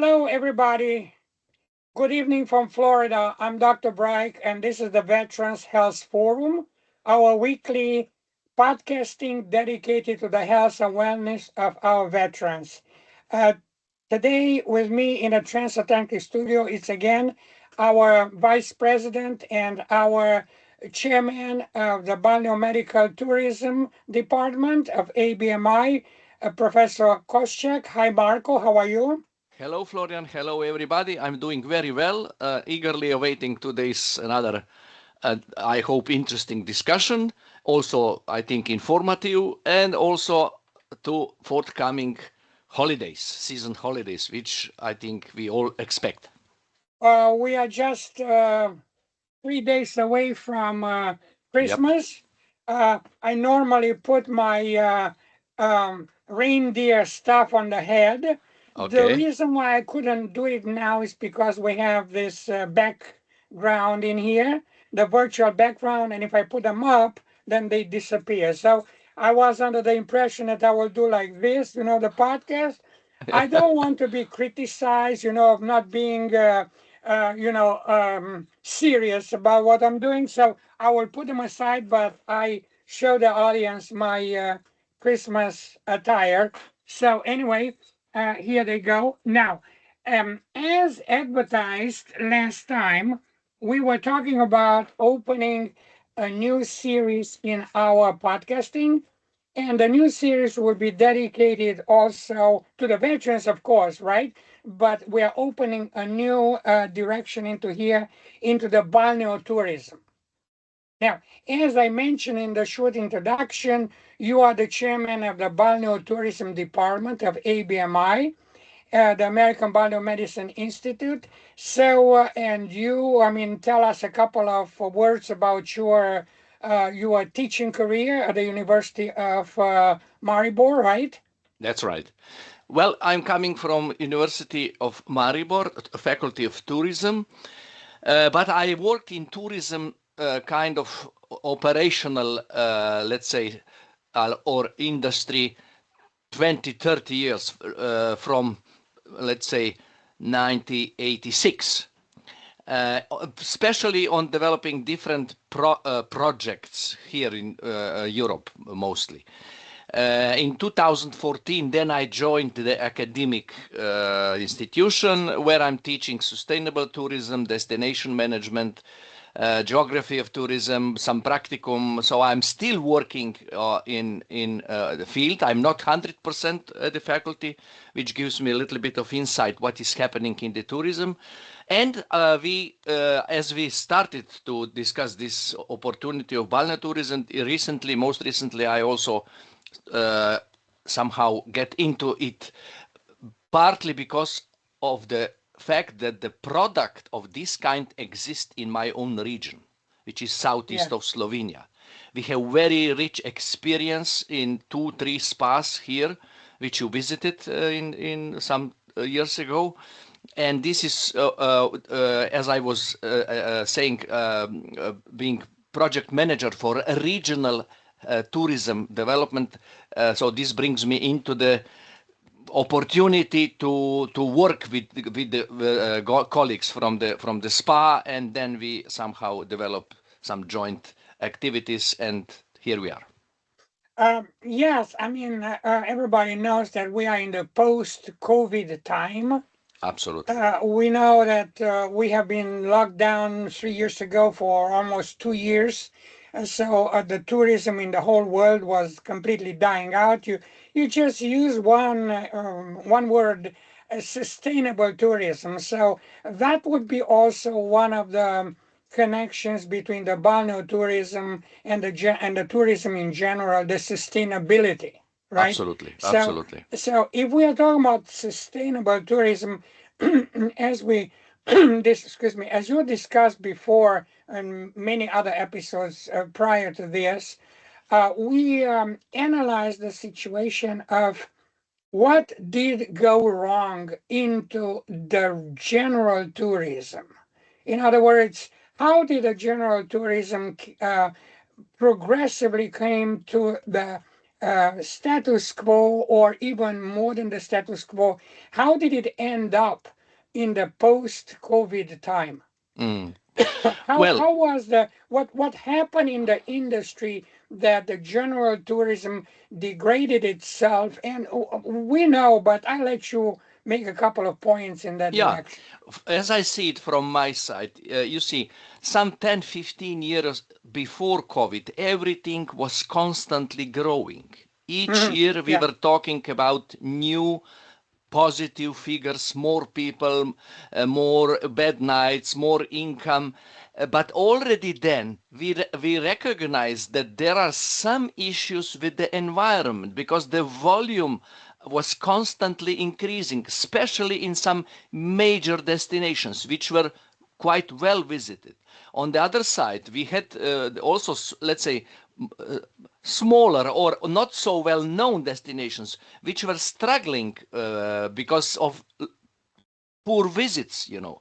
Hello, everybody. Good evening from Florida. I'm Dr. Bright, and this is the Veterans Health Forum, our weekly podcasting dedicated to the health and wellness of our veterans. Uh, Today, with me in the transatlantic studio, it's again our Vice President and our Chairman of the Balneo Medical Tourism Department of ABMI, Professor Koscak. Hi, Marco. How are you? Hello, Florian. Hello, everybody. I'm doing very well. Eagerly awaiting today's another, I hope, interesting discussion. Also, I think informative, and also to forthcoming holidays, season holidays, which I think we all expect. We are just 3 days away from Yep. Christmas. I normally put my reindeer stuff on the head. The Okay. reason why I couldn't do it now is because we have this background in here, the virtual background, and if I put them up, then they disappear. So I was under the impression that I will do like this, the podcast. I don't want to be criticized, of not being serious about what I'm doing. So I will put them aside, but I show the audience my Christmas attire. So anyway, here they go. Now, as advertised last time, we were talking about opening a new series in our podcasting. And the new series will be dedicated also to the veterans, of course, right? But we are opening a new direction into here, into the balneo tourism. Now, as I mentioned in the short introduction, you are the chairman of the Balneo Tourism Department of ABMI, the American Biomedicine Institute. So, and you, tell us a couple of words about your teaching career at the University of Maribor, right? That's right. Well, I'm coming from University of Maribor, Faculty of Tourism, but I worked in tourism kind of operational, let's say, or industry 20, 30 years from, let's say, 1986. Especially on developing different projects here in Europe mostly. In 2014, then I joined the academic institution where I'm teaching sustainable tourism, destination management, geography of tourism, some practicum. So I'm still working in the field. I'm not 100% at the faculty, which gives me a little bit of insight what is happening in the tourism. And as we started to discuss this opportunity of balneo tourism most recently, I also somehow get into it, partly because of the fact that the product of this kind exists in my own region, which is southeast of Slovenia. We have very rich experience in 2-3 spas here, which you visited in some years ago. And this is, as I was saying, being project manager for a regional tourism development. So this brings me into the opportunity to work with the colleagues from the spa, and then we somehow develop some joint activities, and here we are. Yes, everybody knows that we are in the post-COVID time. Absolutely. We know that we have been locked down 3 years ago for almost 2 years. So the tourism in the whole world was completely dying out. You just use one word, sustainable tourism. So that would be also one of the connections between the balneo tourism and the tourism in general, the sustainability, right? Absolutely. So Absolutely. so if we are talking about sustainable tourism, as we excuse me, as you discussed before and many other episodes prior to this, we analyzed the situation of what did go wrong into the general tourism. In other words, how did the general tourism progressively came to the status quo, or even more than the status quo? How did it end up in the post-COVID time. Mm. How Well, was what happened in the industry that the general tourism degraded itself? And we know, but I'll let you make a couple of points in that yeah, direction. as I see it from my side, you see, some 10, 15 years before COVID, everything was constantly growing. Each year we Yeah, were talking about new positive figures, more people, more bed nights, more income. But already then we recognize that there are some issues with the environment because the volume was constantly increasing, especially in some major destinations which were quite well visited. On the other side, we had also, let's say, smaller or not so well known destinations which were struggling because of poor visits, you know.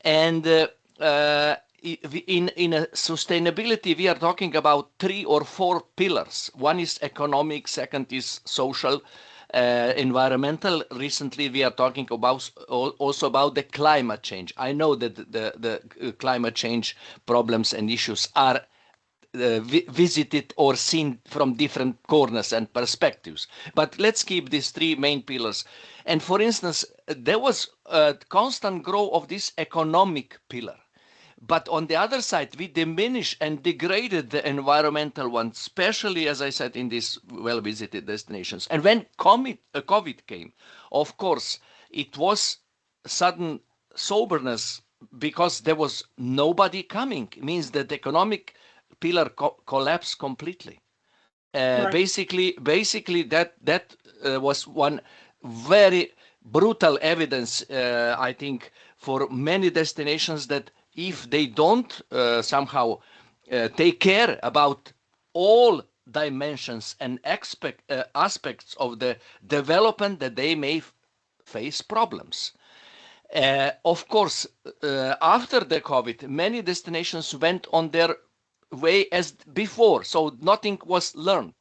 And in a sustainability, we are talking about 3 or 4 pillars. One is economic, second is social, environmental. Recently, we are talking about also about the climate change. I know that the climate change problems and issues are visited or seen from different corners and perspectives. But let's keep these 3 main pillars. And for instance, there was a constant growth of this economic pillar. But on the other side, we diminished and degraded the environmental one, especially, as I said, in these well-visited destinations. And when COVID came, of course, it was sudden soberness because there was nobody coming. It means that the economic pillar collapsed completely. right. Basically, that was one very brutal evidence, I think, for many destinations that if they don't somehow take care about all dimensions and aspects of the development, that they may face problems. Of course, after the COVID, many destinations went on their way as before, so nothing was learned.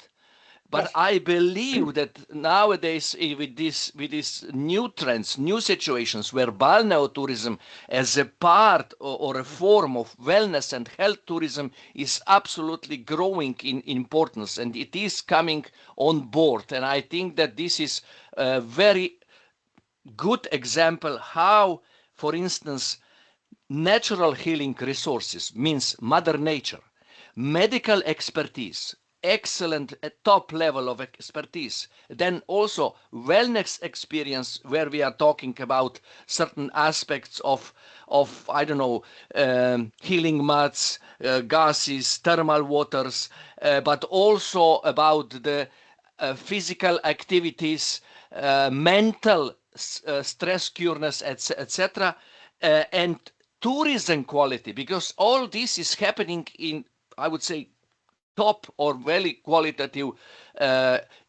But Yes. I believe that nowadays, with these new trends, new situations, where balneo tourism as a part or a form of wellness and health tourism is absolutely growing in importance, and it is coming on board. And I think that this is a very good example how, for instance, natural healing resources means Mother Nature, medical expertise, excellent top level of expertise, then also wellness experience where we are talking about certain aspects of I don't know, healing mats, gases, thermal waters, but also about the physical activities, mental stress cureness, etc., and tourism quality, because all this is happening in, I would say, top or very qualitative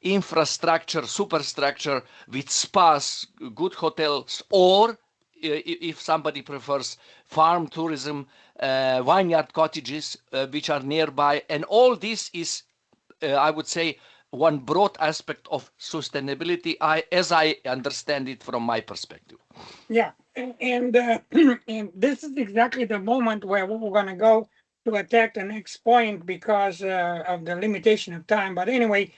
infrastructure, superstructure with spas, good hotels, or if somebody prefers farm tourism, vineyard cottages which are nearby. And all this is, I would say, one broad aspect of sustainability, as I understand it from my perspective. Yeah, and this is exactly the moment where we're going to go to attack the next point because of the limitation of time. But anyway,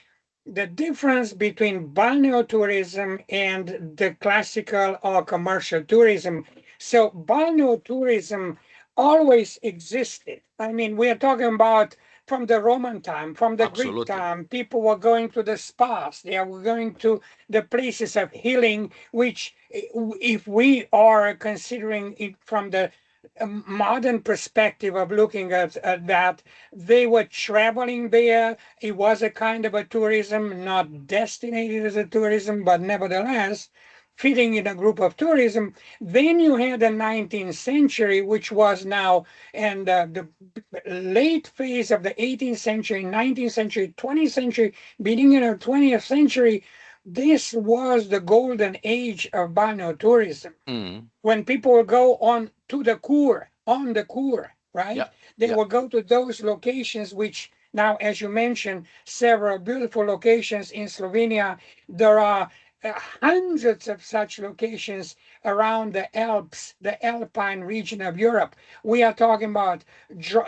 the difference between balneo tourism and the classical or commercial tourism. So balneo tourism always existed. I mean, we are talking about from the Roman time, from the Greek Absolutely. time, people were going to the spas, they were going to the places of healing, which if we are considering it from the modern perspective of looking at that, they were traveling there. It was a kind of a tourism, not designated as a tourism, but nevertheless fitting in a group of tourism. Then you had the 19th century, which was now, and the late phase of the 18th century, 19th century, 20th century, beginning of 20th century. This was the golden age of balnear tourism. Mm. When people would go on to the Kure, on the Kure, right? Yeah, They yeah. will go to those locations, which now, as you mentioned, several beautiful locations in Slovenia. There are hundreds of such locations around the Alps, the Alpine region of Europe. We are talking about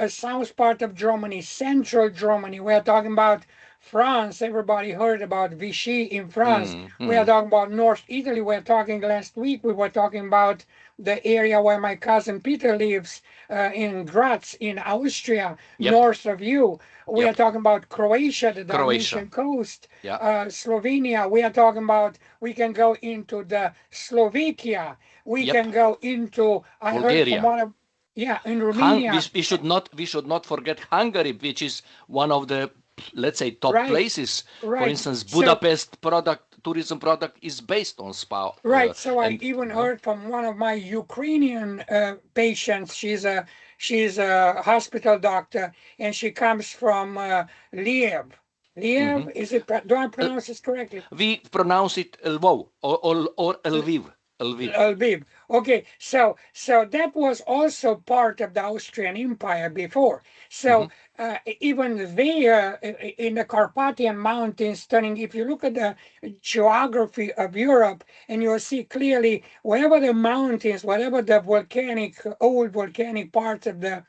south part of Germany, central Germany. We are talking about France. Everybody heard about Vichy in France. We are talking about North Italy. We are talking last week. We were talking about the area where my cousin Peter lives, in Graz, in Austria, Yep. north of you. We Yep. are talking about Croatia, the Croatia. Dalmatian coast, Yeah. Slovenia. We are talking about, we can go into the Slovakia. We Yep. can go into, I heard from Bulgaria. one of, yeah, in We Romania. should not forget Hungary, which is one of the, let's say, top Right, places. For right. instance, So, Budapest tourism product is based on spa, right. So I and even you know, heard from one of my Ukrainian patients. She's a hospital doctor, and she comes from Liev. mhm. Liev, is it? Do I pronounce this correctly? We pronounce it Lvov or Lviv. Lviv. Lviv. Okay, so that was also part of the Austrian Empire before. So Mhm. even there, in the Carpathian Mountains, turning, if you look at the geography of Europe, and you'll see clearly wherever the mountains, whatever the old volcanic parts of the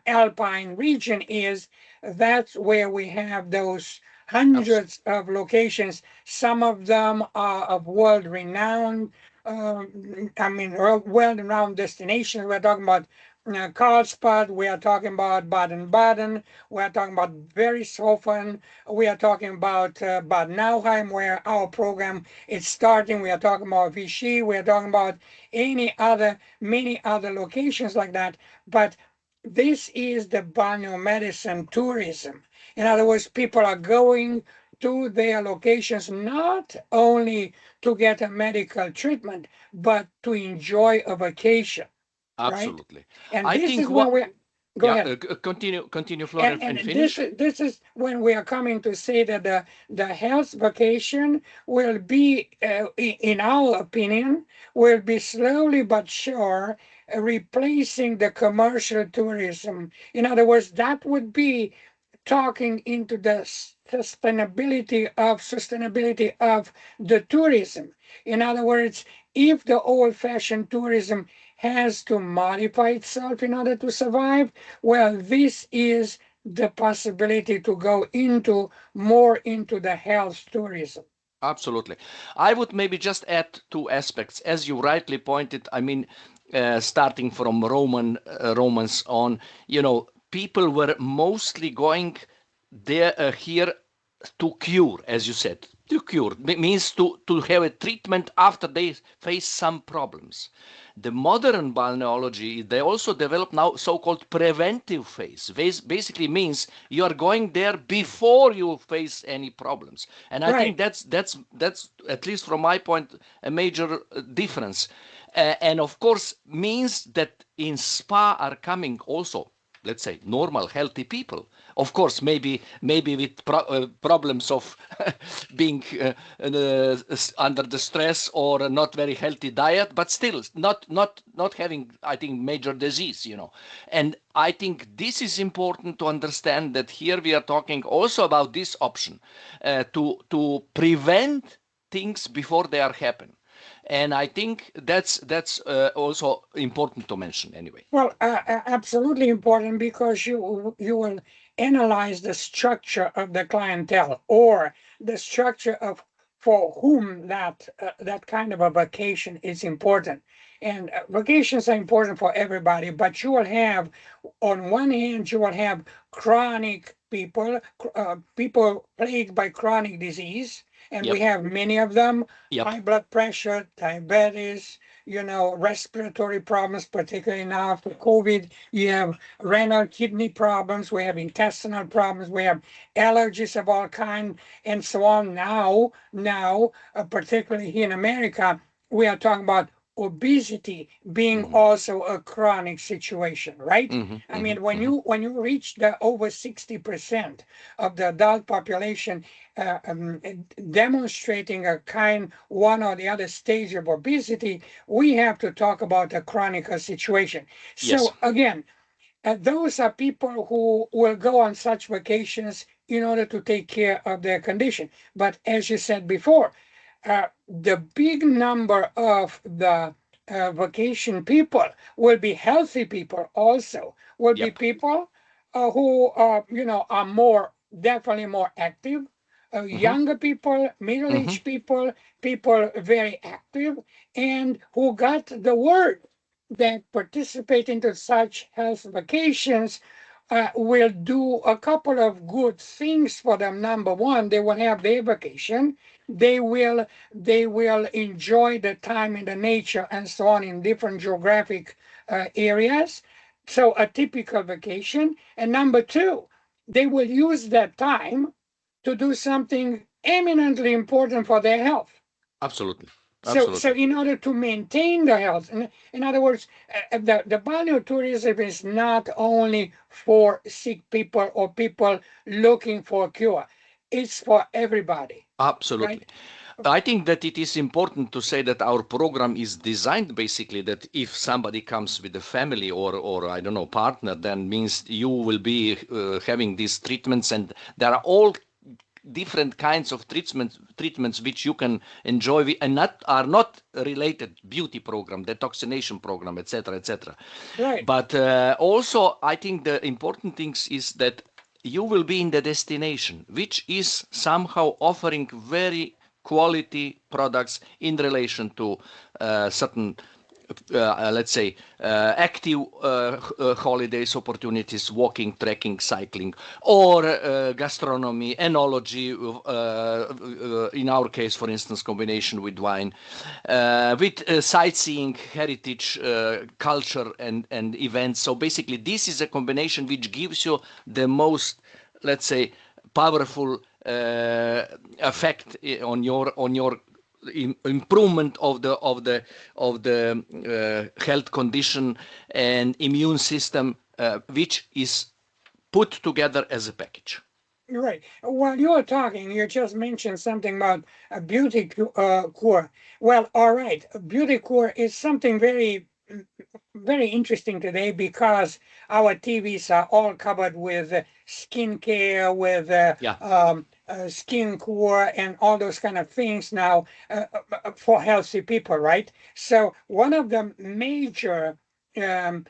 Alpine region is, that's where we have those hundreds of locations. Some of them are of world renowned, world renowned destinations. We're talking about Karlsbad, we are talking about Baden-Baden, we are talking about Verishofen, we are talking about Bad Nauheim, where our program is starting. We are talking about Vichy, we are talking about many other locations like that. But this is the balneomedicine tourism. In other words, people are going to their locations not only to get a medical treatment, but to enjoy a vacation, right? Absolutely. And I this think is when what, we go yeah, ahead. continue, Florian, and And this finish. is this is when we are coming to say that the health vacation will be, in our opinion, will be slowly but sure replacing the commercial tourism. In other words, that would be talking into the sustainability of the tourism. In other words, if the old-fashioned tourism has to modify itself in order to survive, well, this is the possibility to go into more into the health tourism. Absolutely. I would maybe just add two aspects. As you rightly pointed, I mean, starting from Romans on, people were mostly going there here to cure, as you said. To cure means to have a treatment after they face some problems. The modern balneology, they also develop now so-called preventive phase. Basically means you are going there before you face any problems. And I think Right. that's at least from my point a major difference. And of course means that in spa are coming also, let's say, normal healthy people, of course, maybe with problems of being under the stress or a not very healthy diet, but still not having, I think, major disease. And I think this is important to understand that here we are talking also about this option, to prevent things before they are happen. And I think that's also important to mention anyway. Well, absolutely important, because you will analyze the structure of the clientele, or the structure of for whom that kind of a vacation is important. And vacations are important for everybody, but you will have, on one hand, you will have chronic people, people plagued by chronic disease, and we Yep. have many of them: Yep. high blood pressure, diabetes, respiratory problems, particularly now after COVID. You have renal kidney problems, we have intestinal problems, we have allergies of all kinds, and so on. Now, particularly here in America, we are talking about obesity being Hmm. also a chronic situation, right? Hmm. I Hmm. mean, when Hmm. you reach the over 60% of the adult population uh, um, demonstrating a kind one or the other stage of obesity, we have to talk about a chronic situation. Yes. So again, those are people who will go on such vacations in order to take care of their condition. But as you said before, the big number of the vacation people will be healthy people also, will be Yep. people who are more, definitely more active, younger people, middle-aged people, people very active, and who got the word that participate into such health vacations will do a couple of good things for them. Number one, they will have their vacation. They will enjoy the time in the nature and so on in different geographic areas. So a typical vacation. And number two, they will use that time to do something eminently important for their health. Absolutely. So Absolutely. in order to maintain the health, in other words, the balneo tourism is not only for sick people or people looking for a cure. It's for everybody, Absolutely. right? I think that it is important to say that our program is designed basically that if somebody comes with a family or I don't know, partner, then means you will be having these treatments, and there are all different kinds of treatments which you can enjoy and are not related beauty program, detoxination program, etc., etc. Right. But also I think the important things is that you will be in the destination which is somehow offering very quality products in relation to certain let's say active holidays opportunities, walking, trekking, cycling, or gastronomy, enology, in our case, for instance, combination with wine, with sightseeing, heritage, culture, and events. So basically this is a combination which gives you the most, let's say, powerful effect on your improvement of the health condition and immune system, which is put together as a package. Right. While you're talking, you just mentioned something about a beauty cure. Well, all right. A beauty cure is something very, very interesting today because our TVs are all covered with skincare, with Yeah, skin cure, and all those kind of things now for healthy people, right? So one of the major um,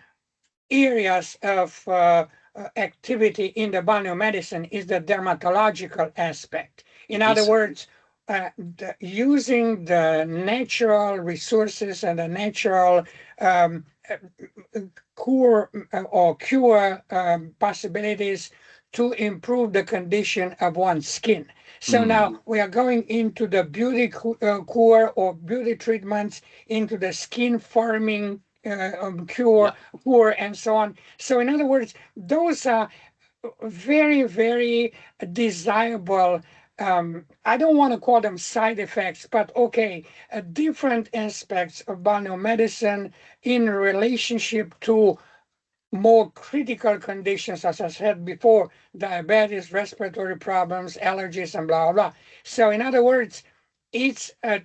areas of activity in the balneo medicine is the dermatological aspect. In it other is. words, using the natural resources and the natural um, cure or cure possibilities to improve the condition of one's skin. So now we are going into the beauty cure or beauty treatments, into the skin forming Yeah, cure, and so on. So in other words, those are very, very desirable. I don't want to call them side effects, but okay, different aspects of balneo medicine in relationship to more critical conditions, as I said before, diabetes, respiratory problems, allergies, and blah, blah, blah. So in other words, it's a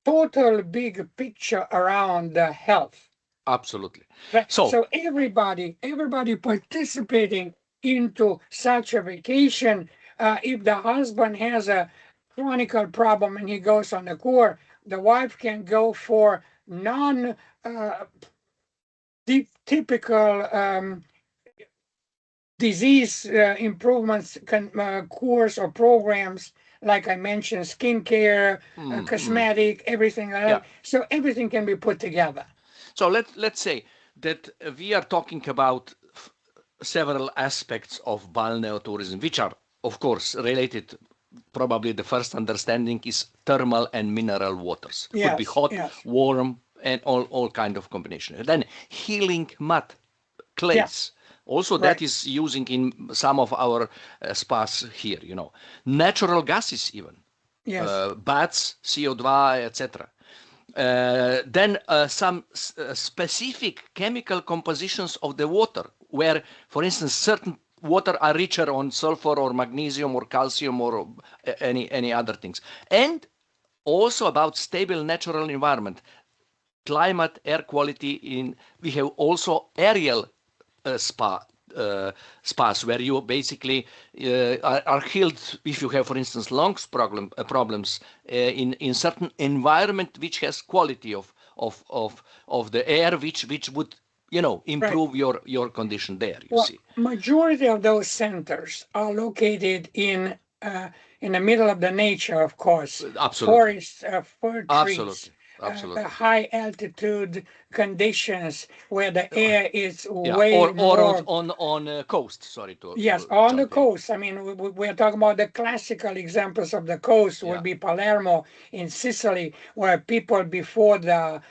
total big picture around the health. absolutely. Right. So, So everybody participating into such a vacation, if the husband has a chronic problem and he goes on the cure, the wife can go for non typical disease improvements cures or programs, like I mentioned, skincare, cosmetic, everything like yeah. that. So everything can be put together. So let's say that we are talking about several aspects of balneo tourism, which are, of course, related. Probably the first understanding is thermal and mineral waters. Could be Yes, hot, yes, warm, and all kind of combination. And then healing mud, yes, clays. Also, that right, is using in some of our spas here. Natural gases even, yes, bats, CO2, etc. Then some specific chemical compositions of the water, where, for instance, certain water are richer on sulfur or magnesium or calcium or any other things. And also about stable natural environment, climate, air quality. We have also aerial spa spas where you basically are healed if you have, for instance, lungs problems in certain environment which has quality of the air which would improve your condition there. You see, majority of those centers are located in the middle of the nature, of course. Absolutely. Forests, fir trees. Absolutely. Absolutely. High altitude conditions where the air is Yeah, way or more on coast. Sorry to yes, to on the jump in. coast. I mean, we're talking about the classical examples of the coast would Yeah. be Palermo in Sicily, where people before the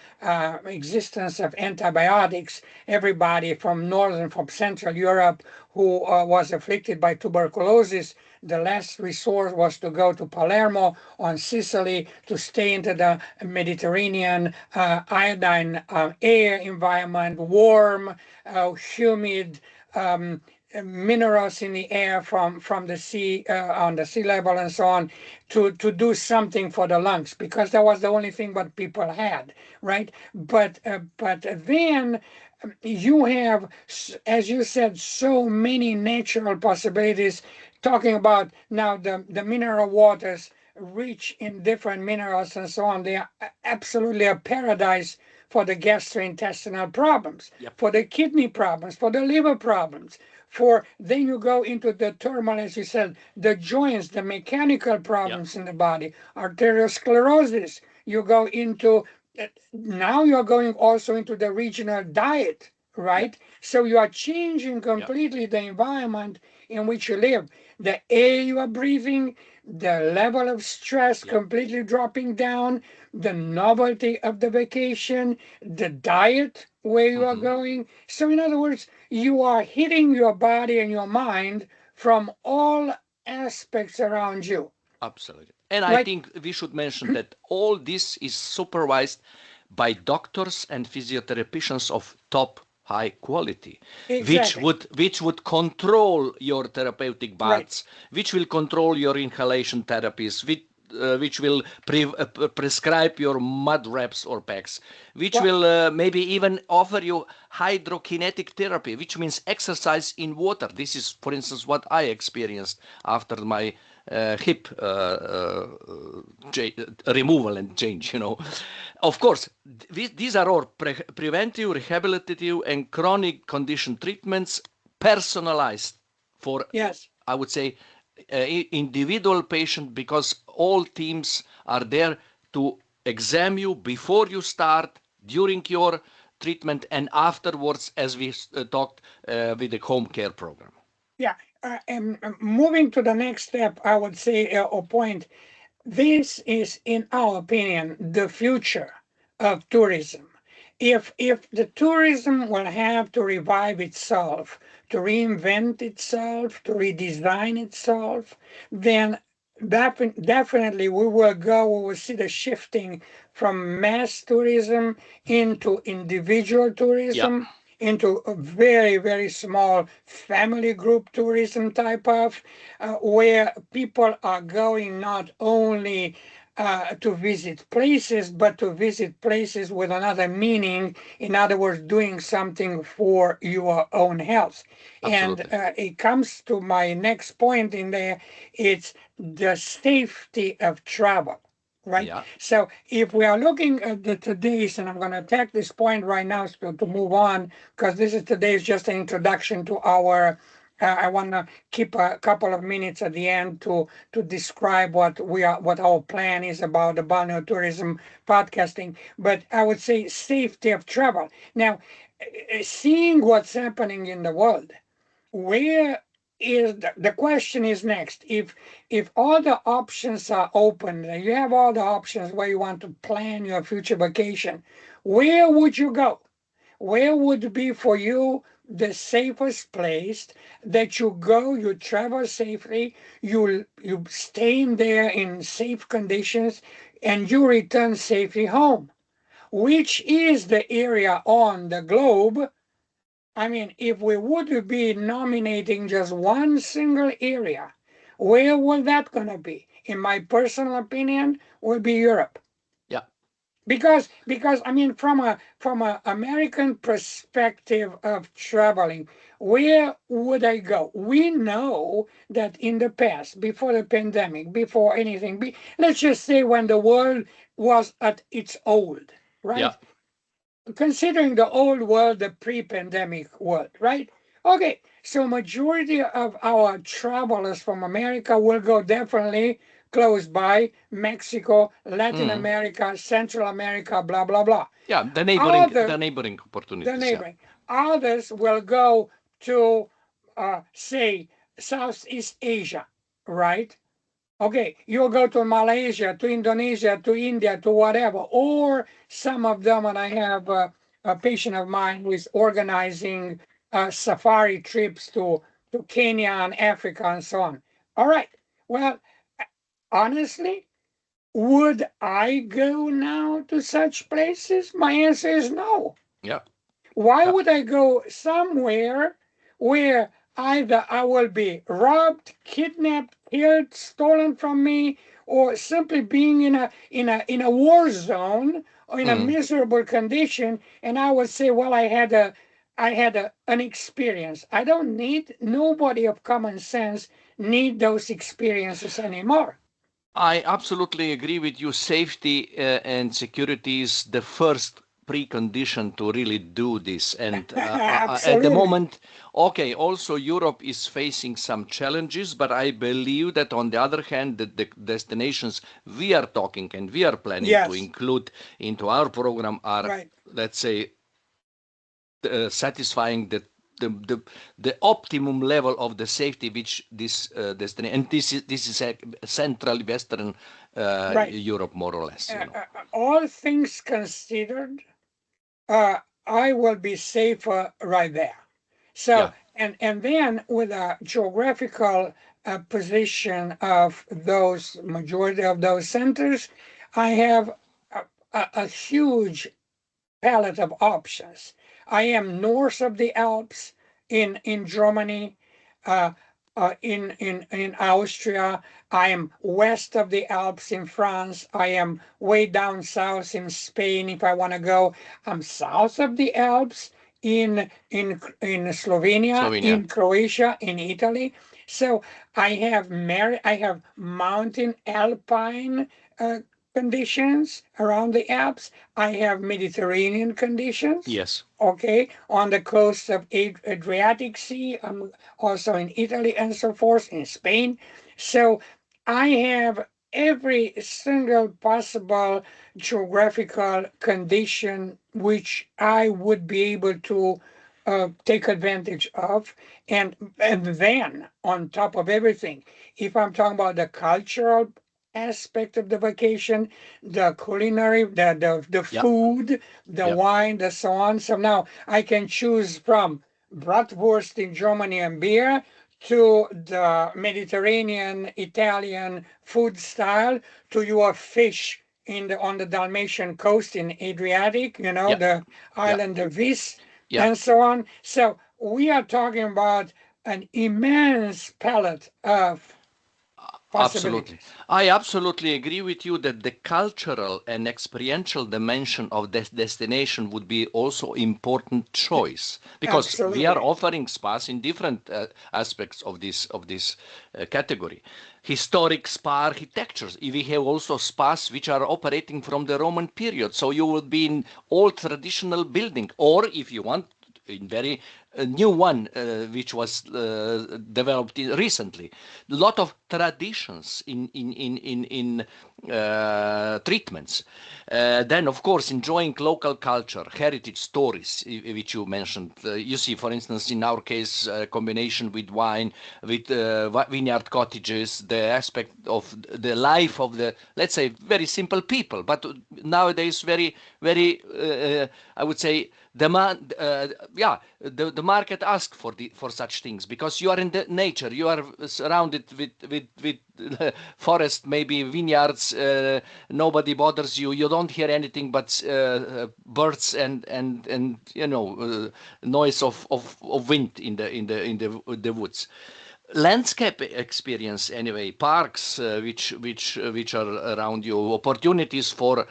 existence of antibiotics, everybody from northern, from Central Europe who was afflicted by tuberculosis, the last resort was to go to Palermo on Sicily to stay into the Mediterranean iodine air environment, warm, humid, minerals in the air from the sea on the sea level and so on to do something for the lungs, because that was the only thing what people had, right? But then you have, as you said, so many natural possibilities, talking about now the mineral waters rich in different minerals and so on. They are absolutely a paradise for the gastrointestinal problems, for the kidney problems, for the liver problems, for then you go into the thermal, as you said, the joints, the mechanical problems in the body, arteriosclerosis. You go into, now you're going also into the regional diet, right? So you are changing completely the environment in which you live. The air you are breathing, the level of stress completely dropping down, the novelty of the vacation, the diet where you are going. So in other words, you are hitting your body and your mind from all aspects around you. Absolutely. And I think we should mention that all this is supervised by doctors and physiotherapists of top high quality, Exactly. which would control your therapeutic baths, which will control your inhalation therapies, which will prescribe your mud wraps or packs, which will maybe even offer you hydrokinetic therapy, which means exercise in water. This is, for instance, what I experienced after my hip removal and change. Of course, these are all preventive, rehabilitative, and chronic condition treatments personalized for, I would say, individual patient, because all teams are there to examine you before you start, during your treatment, and afterwards, as we talked with the home care program. Yeah, and moving to the next step, I would say, or point, this is, in our opinion, the future of tourism. If the tourism will have to revive itself, to reinvent itself, to redesign itself, then definitely we will see the shifting from mass tourism into individual tourism, into a very, very small family group tourism type of, where people are going not only to visit places, but to visit places with another meaning. In other words, doing something for your own health. Absolutely. And it comes to my next point in there. It's the safety of travel. Right. So if we are looking at the today's, and I'm going to attack this point right now to move on, because this is today's just an introduction to our. I want to keep a couple of minutes at the end to describe what our plan is about the balneo tourism podcasting. But I would say safety of travel. Now, seeing what's happening in the world, where is the question is next, if all the options are open, you have all the options where you want to plan your future vacation, where would you go? Where would be for you the safest place that you go, you travel safely, you stay in there in safe conditions, and you return safely home? Which is the area on the globe? I mean, if we would be nominating just one single area, where would that gonna be? In my personal opinion, would be Europe. Yeah. because I mean from a American perspective of traveling, where would I go? We know that in the past, before the pandemic, before anything, let's just say when the world was at its old, Yeah. right? Considering the old world, the pre-pandemic world, right? Okay, so majority of our travelers from America will go definitely close by Mexico, Latin Mm. America, Central America, blah blah blah. Yeah, Other the neighboring the opportunities. Yeah. neighboring, others will go to say Southeast Asia, right? Okay, you'll go to Malaysia, to Indonesia, to India, to whatever, or some of them, and I have a patient of mine who is organizing safari trips to Kenya and Africa and so on. All right, well, honestly, would I go now to such places? My answer is no. Yeah. Why Yeah. would I go somewhere where either I will be robbed, kidnapped, killed, stolen from me, or simply being in a war zone or in a Mm. miserable condition, and I would say, well, I had an experience. I don't need nobody of common sense need those experiences anymore. I absolutely agree with you. Safety and security is the first precondition to really do this. And at the Absolutely. moment, okay, also Europe is facing some challenges, but I believe that on the other hand, the destinations we are talking and we are planning to Yes. include into our program are, Right. let's say, satisfying the the optimum level of the safety which this destination, and this is a central Western Right. Europe, more or less, All things considered, I will be safer right there. Yeah. So, and then with a geographical position of those majority of those centers, I have a huge palette of options. I am north of the Alps in Germany, uh, in Austria. I am west of the Alps in France. I am way down south in Spain if I want to go. I'm south of the Alps in Slovenia, Slovenia. in Croatia, in Italy. So I have mountain alpine conditions around the Alps. I have Mediterranean conditions, Yes. okay, on the coast of Adriatic Sea. I'm also in Italy and so forth, in Spain. So I have every single possible geographical condition which I would be able to take advantage of. And then on top of everything, if I'm talking about the cultural aspect of the vacation, the culinary, the Yeah. food, the Yeah. wine, the so on. So now I can choose from bratwurst in Germany and beer to the Mediterranean Italian food style to your fish on the Dalmatian coast in Adriatic, Yeah. the Yeah. island of Vis Yeah. and so on. So we are talking about an immense palette of Absolutely. possibilities. I absolutely agree with you that the cultural and experiential dimension of this destination would be also important choice, because we are Absolutely. offering spas in different aspects of this category. Historic spa architectures. We have also spas which are operating from the Roman period. So you will be in old traditional building, or if you want, in very new one which was developed recently. A lot of traditions in treatments. Then, of course, enjoying local culture, heritage stories, which you mentioned. You see, for instance, in our case, combination with wine, with vineyard cottages, the aspect of the life of the, let's say, very simple people, but nowadays very, I would say, demand. The market asks for such things, because you are in the nature, you are surrounded with forest, maybe vineyards. Nobody bothers you. You don't hear anything but birds and noise of wind in the woods. landscape experience anyway, parks which are around you, opportunities for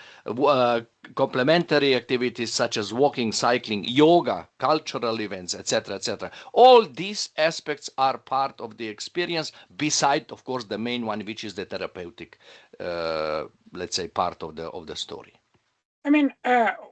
complementary activities such as walking, cycling, yoga, cultural events, etc., etc. All these aspects are part of the experience, beside of course the main one, which is the therapeutic let's say part of the story. I mean,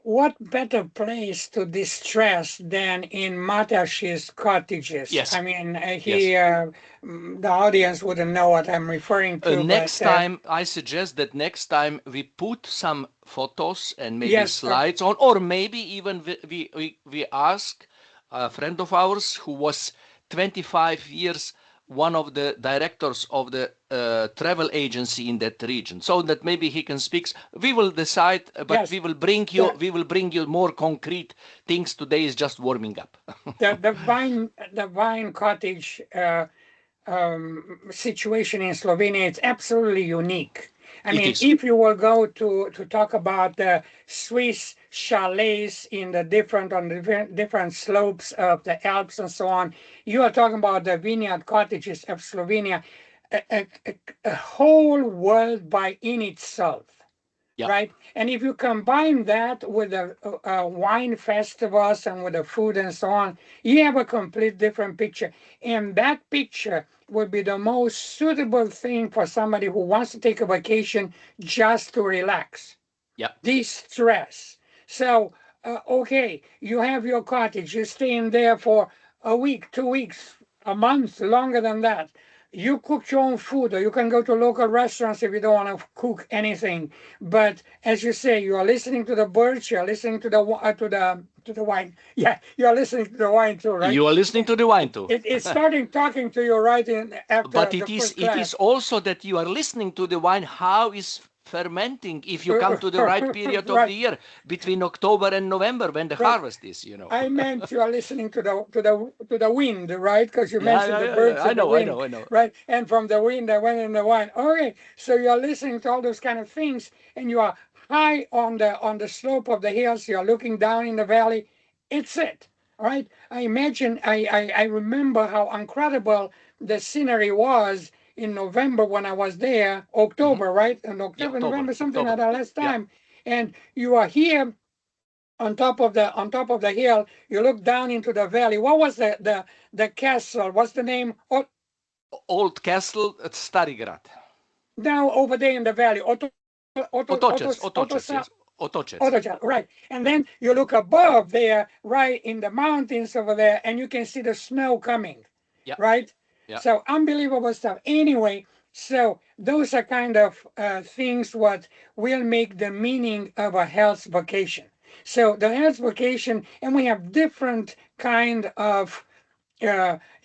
what better place to distress than in Matashi's cottages? Yes. I mean, Yes. the audience wouldn't know what I'm referring to, Next but time, I suggest that next time we put some photos and maybe yes, slides on, or maybe even we ask a friend of ours who was 25 years one of the directors of the travel agency in that region, so that maybe he can speak. We will decide, but yes, we will bring you more concrete things. Today is just warming up. the vine cottage situation in Slovenia, it's absolutely unique. I It mean, is. if you will go to talk about the Swiss chalets in the different slopes of the Alps and so on, you are talking about the vineyard cottages of Slovenia, a whole world by in itself. Yeah. Right? And if you combine that with the wine festivals and with the food and so on, you have a complete different picture. And that picture would be the most suitable thing for somebody who wants to take a vacation just to relax, Yeah. de-stress. So, okay, you have your cottage, you're staying there for a week, 2 weeks, a month, longer than that. You cook your own food, or you can go to local restaurants if you don't want to cook anything. But as you say, you are listening to the birds, you are listening to the wine. Yeah, you are listening to the wine too, right? You are listening to the wine too. It's starting talking to you right in But after the first it class. is also that you are listening to the wine, how is fermenting, if you come to the right period of Right, the year, between October and November, when the right. harvest is, you know. I meant you are listening to the wind, right? Because you Yeah, mentioned yeah, the yeah, yeah. birds I and the know, I wind, know, I know. right? And from the wind, I went in the wine. Okay, so you are listening to all those kind of things, and you are high on the slope of the hills. You are looking down in the valley. It's it, right? I imagine. I remember how incredible the scenery was in November when I was there. October, right? In Yeah, October, October, November, something like October. that last Yeah. time. And you are here on top of the hill. You look down into the valley. What was the castle? What's the name? Oh, Old Castle at Starigrad. now over there in the valley. Otočec, yes. Otočec. Otoča, right. And then you look above there, right in the mountains over there, and you can see the snow coming, Yeah, right? yeah. So unbelievable stuff. Anyway, so those are kind of things what will make the meaning of a health vacation. So the health vacation, and we have different kind of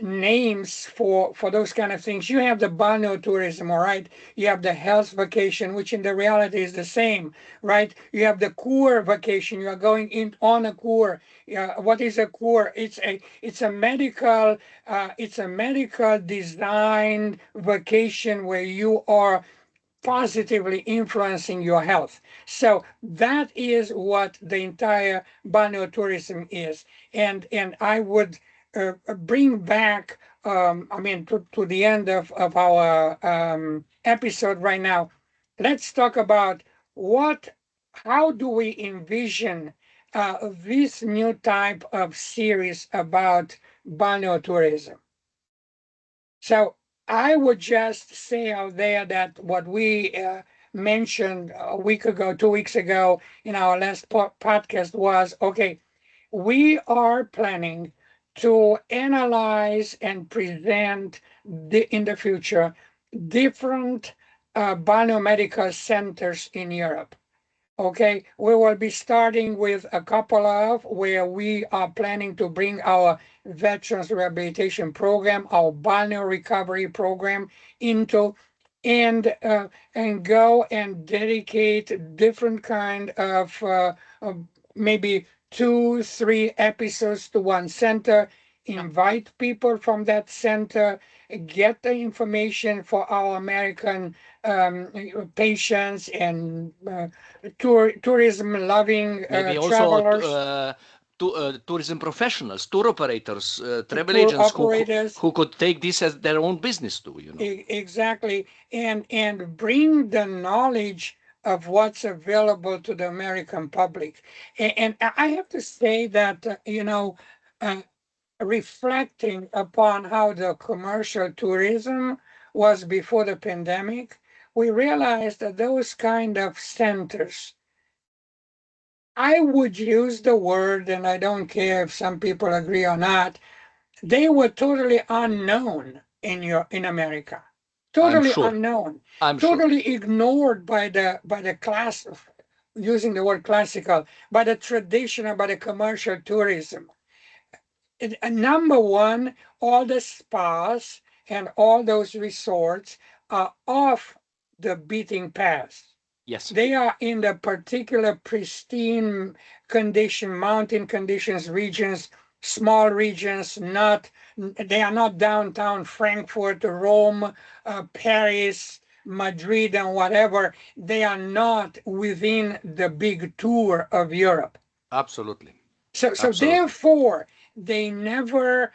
names for those kind of things. You have the balneo tourism, all right. You have the health vacation, which in the reality is the same, right? You have the Kure vacation. You are going in on a Kure. What is a Kure? It's a medical designed vacation where you are positively influencing your health. So that is what the entire balneo tourism is. And I would bring back, I mean, to the end of our episode right now. Let's talk about how do we envision this new type of series about balneo tourism. So I would just say out there that what we mentioned a week ago, 2 weeks ago in our last podcast was, okay, we are planning to analyze and present in the future different biomedical centers in Europe. Okay, we will be starting with a couple of where we are planning to bring our veterans rehabilitation program, our balneo recovery program into, and go and dedicate different kind of maybe 2, 3 episodes to one center, Yeah. invite people from that center, get the information for our American patients and tourism loving Maybe also travelers. tourism professionals, tour operators, travel tour agents operators. who could take this as their own business too, Exactly, and bring the knowledge of what's available to the American public. And I have to say that, uh, reflecting upon how the commercial tourism was before the pandemic, we realized that those kind of centers, I would use the word, and I don't care if some people agree or not, they were totally unknown in America. I'm Totally sure. unknown. I'm sure. Totally ignored by the class, using the word classical, by the traditional, by the commercial tourism. Number one, all the spas and all those resorts are off the beating path. Yes. They are in the particular pristine condition, mountain conditions, regions, small regions, they are not downtown Frankfurt, Rome, Paris, Madrid, and whatever. They are not within the big tour of Europe. Absolutely. So Absolutely. therefore, they never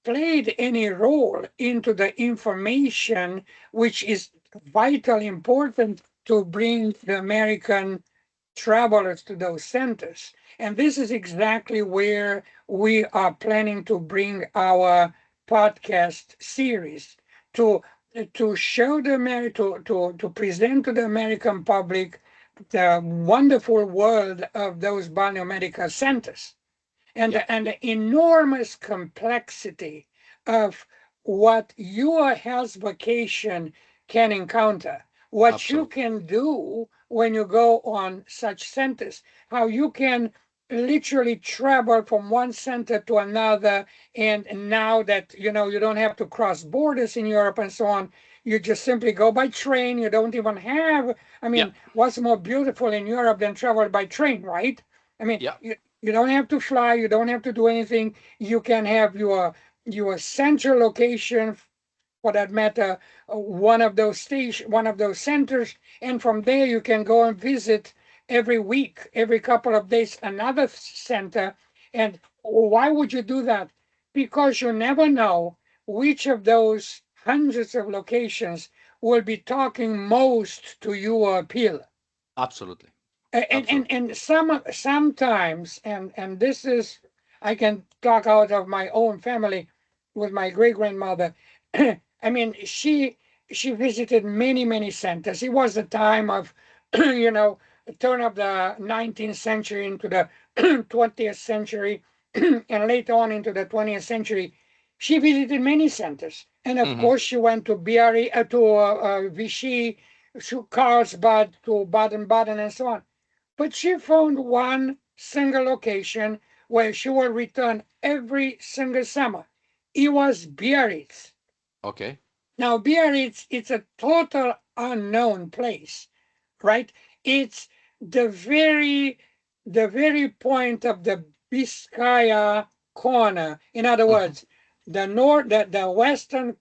played any role into the information which is vitally important to bring the American travelers to those centers. And this is exactly where we are planning to bring our podcast series to show to present to the American public the wonderful world of those biomedical centers and the enormous complexity of what your health vacation can encounter, what Absolutely. you can do when you go on such centers, how you can literally travel from one center to another. And now that, you don't have to cross borders in Europe and so on, you just simply go by train. You don't even have, what's more beautiful in Europe than travel by train, right? You don't have to fly. You don't have to do anything. You can have your central location, for that matter, one of those centers, and from there you can go and visit every week, every couple of days, another center. And why would you do that? Because you never know which of those hundreds of locations will be talking most to your appeal. Absolutely. And sometimes, and this is, I can talk out of my own family with my great grandmother. She visited many centers. It was the time of, turn of the 19th century into the 20th century, and later on into the 20th century. She visited many centers, and of course she went to Biarritz, to Vichy, to Carlsbad, to Baden-Baden, and so on. But she found one single location where she will return every single summer. It was Biarritz. Okay. Now, Biarritz, it's a total unknown place, right? It's the very point of the Biscaya corner. In other words, the western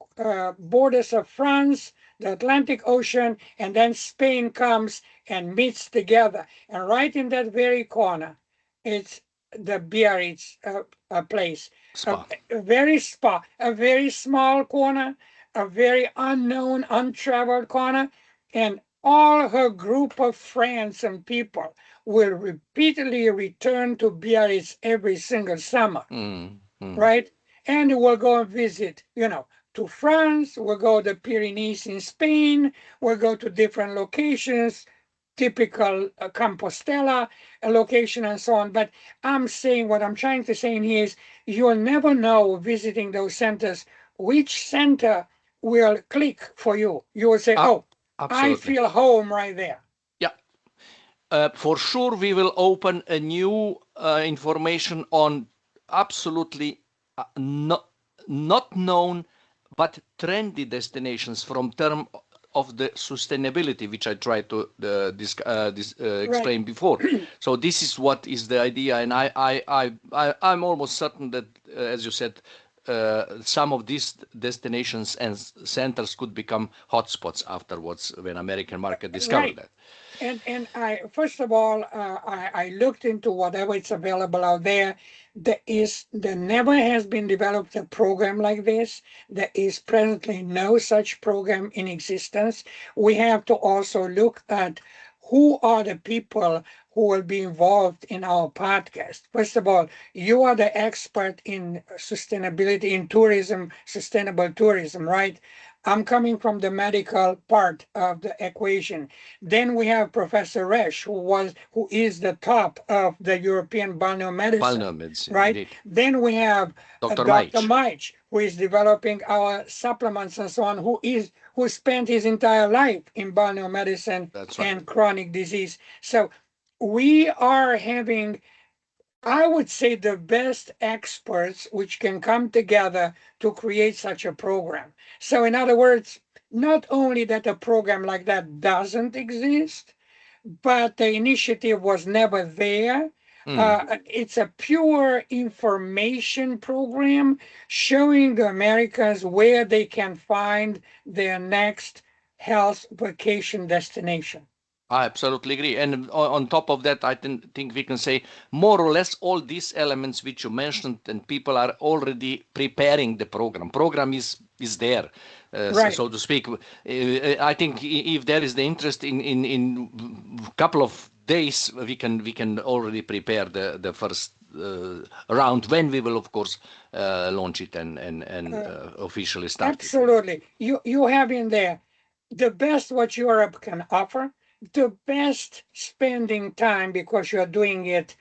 borders of France, the Atlantic Ocean, and then Spain comes and meets together. And right in that very corner, it's the Biarritz place. Spa. A very small corner, a very unknown, untraveled corner, and all her group of friends and people will repeatedly return to Biarritz every single summer, right? And we'll go and visit, to France, we'll go to the Pyrenees in Spain, we'll go to different locations, typical Compostela location and so on. But what I'm trying to say here is you'll never know visiting those centers which center will click for you. You will say, I feel home right there. Yeah. For sure, we will open a new information on absolutely not known but trendy destinations from term of the sustainability, which I tried to explain before. So this is what is the idea, and I'm almost certain that, as you said, some of these destinations and centers could become hotspots afterwards when American market discovered that. And I first of all, I looked into whatever it's available out there. There never has been developed a program like this. There is presently no such program in existence. We have to also look at who are the people who will be involved in our podcast. First of all, you are the expert in sustainability, in tourism, sustainable tourism, right? I'm coming from the medical part of the equation. Then we have Professor Resch, who is the top of the European balneo medicine, right? Indeed. Then we have Dr. Dr. Maich, Maich, who is developing our supplements and so on, who spent his entire life in balneo medicine and chronic disease. So we are having, I would say, the best experts which can come together to create such a program. So in other words, not only that a program like that doesn't exist, but the initiative was never there. It's a pure information program showing the Americans where they can find their next health vacation destination. I absolutely agree. And on top of that, I think we can say more or less all these elements which you mentioned, and people are already preparing the program. Program is there, so to speak. I think if there is the interest in a couple of days, we can already prepare the first round when we will, of course, launch it and officially start absolutely. it. You have in there the best what Europe can offer, the best spending time because you're doing it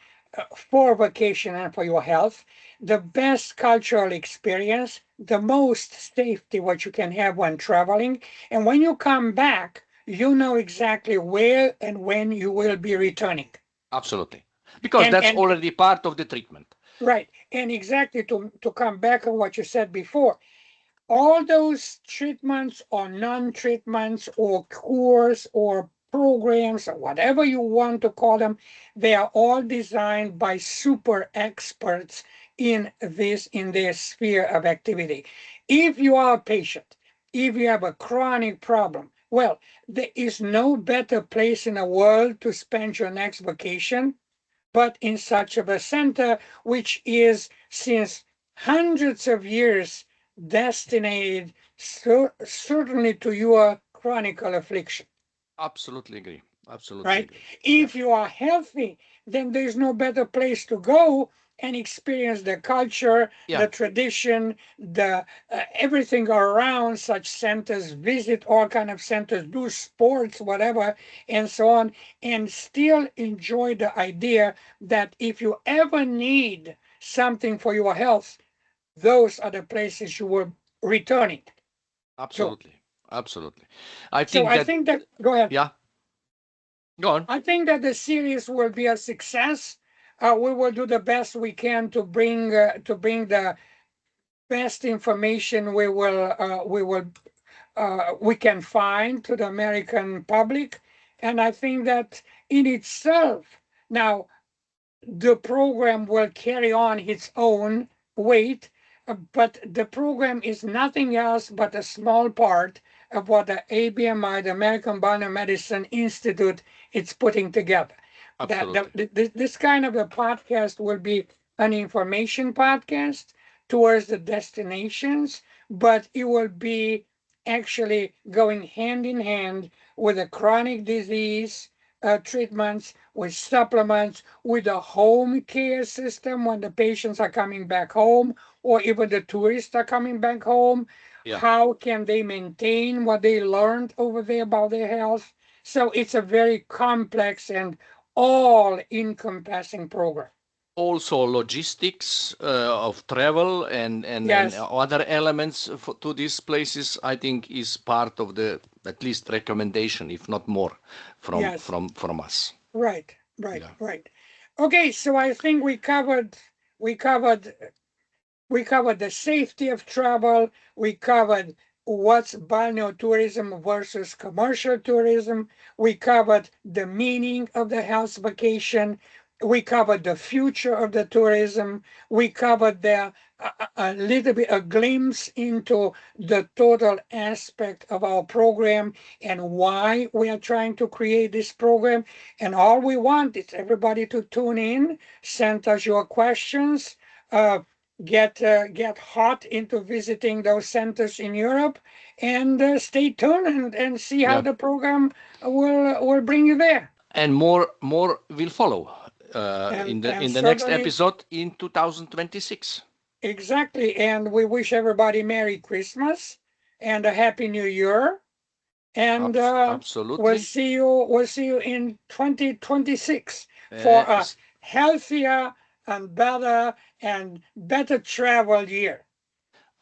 for vacation and for your health, the best cultural experience, the most safety what you can have when traveling. And when you come back, you know exactly where and when you will be returning. Absolutely. Because that's already part of the treatment. Right. And exactly to come back on what you said before, all those treatments or non-treatments or cures or programs or whatever you want to call them, they are all designed by super experts in their sphere of activity. If you are a patient, if you have a chronic problem, well, there is no better place in the world to spend your next vacation but in such of a center which is since hundreds of years destined certainly to your chronic affliction. Absolutely agree. Absolutely. Right? Agree. If you are healthy, then there's no better place to go and experience the culture, the tradition, the everything around such centers, visit all kind of centers, do sports, whatever, and so on, and still enjoy the idea that if you ever need something for your health, those are the places you will returning. Absolutely. Absolutely. I think that, go ahead. Yeah. Go on. I think that the series will be a success. We will do the best we can to bring the best information we can find to the American public, and I think that in itself now the program will carry on its own weight, but the program is nothing else but a small part of what the ABMI, the American Biomedicine Institute, is putting together. This kind of a podcast will be an information podcast towards the destinations, but it will be actually going hand in hand with a chronic disease treatments, with supplements, with a home care system when the patients are coming back home, or even the tourists are coming back home. How can they maintain what they learned over there about their health? So it's a very complex and all-encompassing program. Also logistics of travel and other elements to these places, I think, is part of the at least recommendation, if not more, from us. Right. Okay, so I think we covered the safety of travel. We covered what's balneo tourism versus commercial tourism. We covered the meaning of the health vacation. We covered the future of the tourism. We covered a little bit, a glimpse into the total aspect of our program and why we are trying to create this program. And all we want is everybody to tune in, send us your questions, get hot into visiting those centers in Europe, and stay tuned and see how Yeah. the program will bring you there. And more will follow And in the next certainly, episode in 2026. exactly. And we wish everybody Merry Christmas and a Happy New Year. And Absolutely. we'll see you in 2026 for a healthier and better travel year.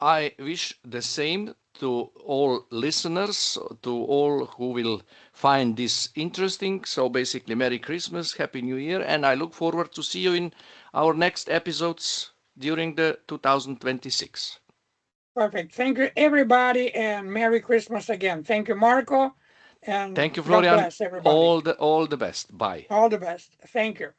I wish the same to all listeners, to all who will find this interesting. So basically, Merry Christmas, Happy New Year, and I look forward to see you in our next episodes during the 2026. Perfect. Thank you, everybody, and Merry Christmas again. Thank you, Marco, and Thank you, God Florian. bless everybody. All the best. Bye. All the best. Thank you.